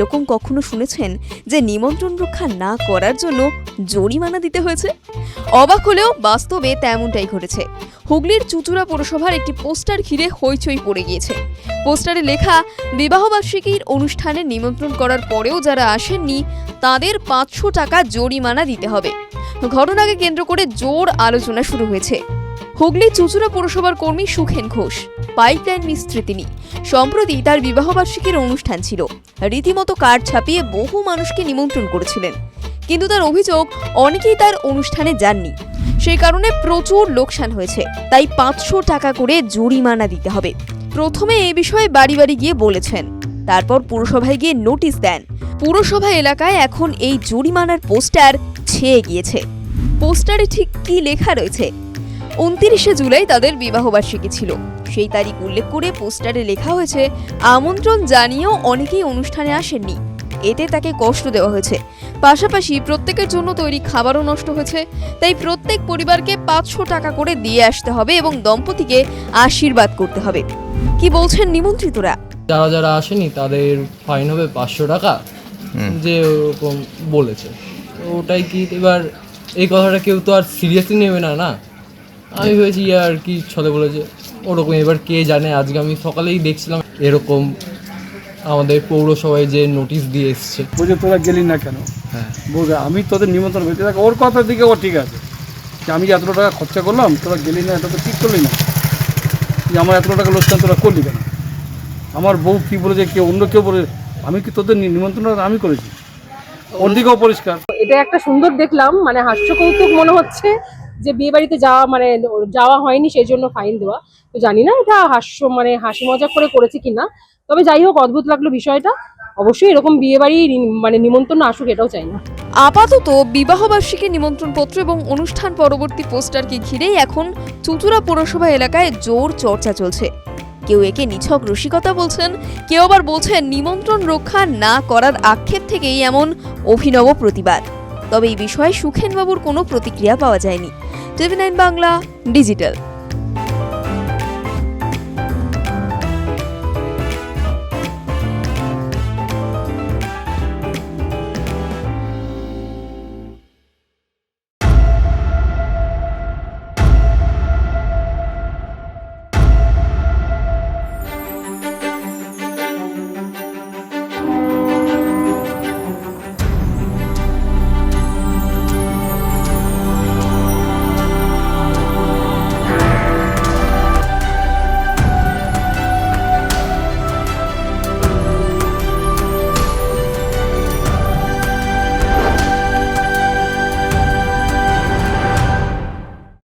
এরকম কখনো শুনেছেন যে নিমন্ত্রণ রক্ষা না করার জন্য জরিমানা দিতে হয়েছে? অবাক হলেও বাস্তবে তেমনটাই ঘটেছে। হুগলির চুঁচুড়া পৌরসভার একটি পোস্টার ঘিরে হইচই পড়ে গিয়েছে। পোস্টারে লেখা, বিবাহবার্ষিকীর অনুষ্ঠানে নিমন্ত্রণ করার পরেও যারা আসেননি তাদের 500 টাকা জরিমানা দিতে হবে। ঘটনাকে কেন্দ্র করে জোর আলোচনা শুরু হয়েছে। হুগলি চুঁচুড়া পৌরসভার কর্মী সুখেন ঘোষ, পাইপলাইন মিস্ত্রি তিনি। সম্প্রতি তার বিবাহবার্ষিকীর অনুষ্ঠান ছিল। রীতিমতো কার্ড ছাপিয়ে বহু মানুষকে নিমন্ত্রণ করেছিলেন, কিন্তু তার অভিযোগ অনেকেই তার অনুষ্ঠানে যাননি। সেই কারণে প্রচুর লোকসান হয়েছে, তাই 500 টাকা করে জরিমানা দিতে হবে। প্রথমে এই বিষয়ে বাড়ি বাড়ি গিয়ে বলেছেন, তারপর পুরসভায় গিয়ে নোটিশ দেন। পুরসভা এলাকায় এখন এই জরিমানার পোস্টার ছেয়ে গিয়েছে। পোস্টারে ঠিক কি লেখা রয়েছে? 29শে জুলাই তাদের বিবাহবার্ষিকী ছিল। সেই তারিখ উল্লেখ করে পোস্টারে লেখা হয়েছে, আমন্ত্রণ জানিয়েও অনেকেই অনুষ্ঠানে আসেননি, এতে তাকে কষ্ট দেওয়া হয়েছে। পাশাপাশি প্রত্যেকের জন্য তৈরি খাবারও নষ্ট হয়েছে, তাই প্রত্যেক পরিবারকে 500 টাকা করে দিয়ে আসতে হবে এবং দম্পতিকে আশীর্বাদ করতে হবে। কি বলছেন নিমন্ত্রিতরা? যারা যারা আসেনি তাদের ফাইন হবে 500 টাকা, যে ওরকম বলেছে। ওটাই কি, এবার এই কথাটা কেউ তো আর সিরিয়াসলি নেবে না। না, আমি ভেবেছি আর কি ছলে বলেছে ওরকম। এবার কে জানে, আজকে আমি সকালেই দেখছিলাম এরকম আমাদের পৌরসভায় যে নোটিশ দিয়ে এসছে। বুঝে তোরা গেলি না কেন? হ্যাঁ, বলবে আমি তোদের নিমন্ত্রণ করছি, দেখ ওর কথার দিকে ও ঠিক আছে, যে আমি যে এতটা টাকা খরচা করলাম তোরা গেলি না, এটা তো ঠিক করলি না। যে আমার এতটা টাকা লোকসান তোরা করলি কেন? আমার বউ কী বলেছে, কেউ অন্য কেউ বলে, আমি কি তোদের নিমন্ত্রণ আমি করেছি? ওর দিকেও পরিষ্কার। এটা একটা সুন্দর দেখলাম, মানে হাস্যকৌতুক মনে হচ্ছে যে বিয়ে বাড়িতে যাওয়া হয়নি সেই জন্য ফাইন দেওয়া। তো জানি না এটা হাসি মজা করে করেছে কিনা, তবে যাই হোক অদ্ভুত লাগলো বিষয়টা। অবশ্যই এরকম বিয়ে বাড়ি নিমন্ত্রণ আসুক, এটাও চাই না। আপাতত বিবাহবার্ষিকী নিমন্ত্রণপত্র এবং অনুষ্ঠান পরবর্তী পোস্টারকে ঘিরেই এখন চুঁচুড়া পৌরসভা এলাকায় জোর চর্চা চলছে। কেউ একে নিছক রসিকতা বলছেন, কেউ আবার বলছেন নিমন্ত্রণ রক্ষা না করার আক্ষেপ থেকেই এমন অভিনব প্রতিবাদ। তবে এই বিষয়ে সুখেনবাবুর কোনো প্রতিক্রিয়া পাওয়া যায়নি। TV9 Bangla digital.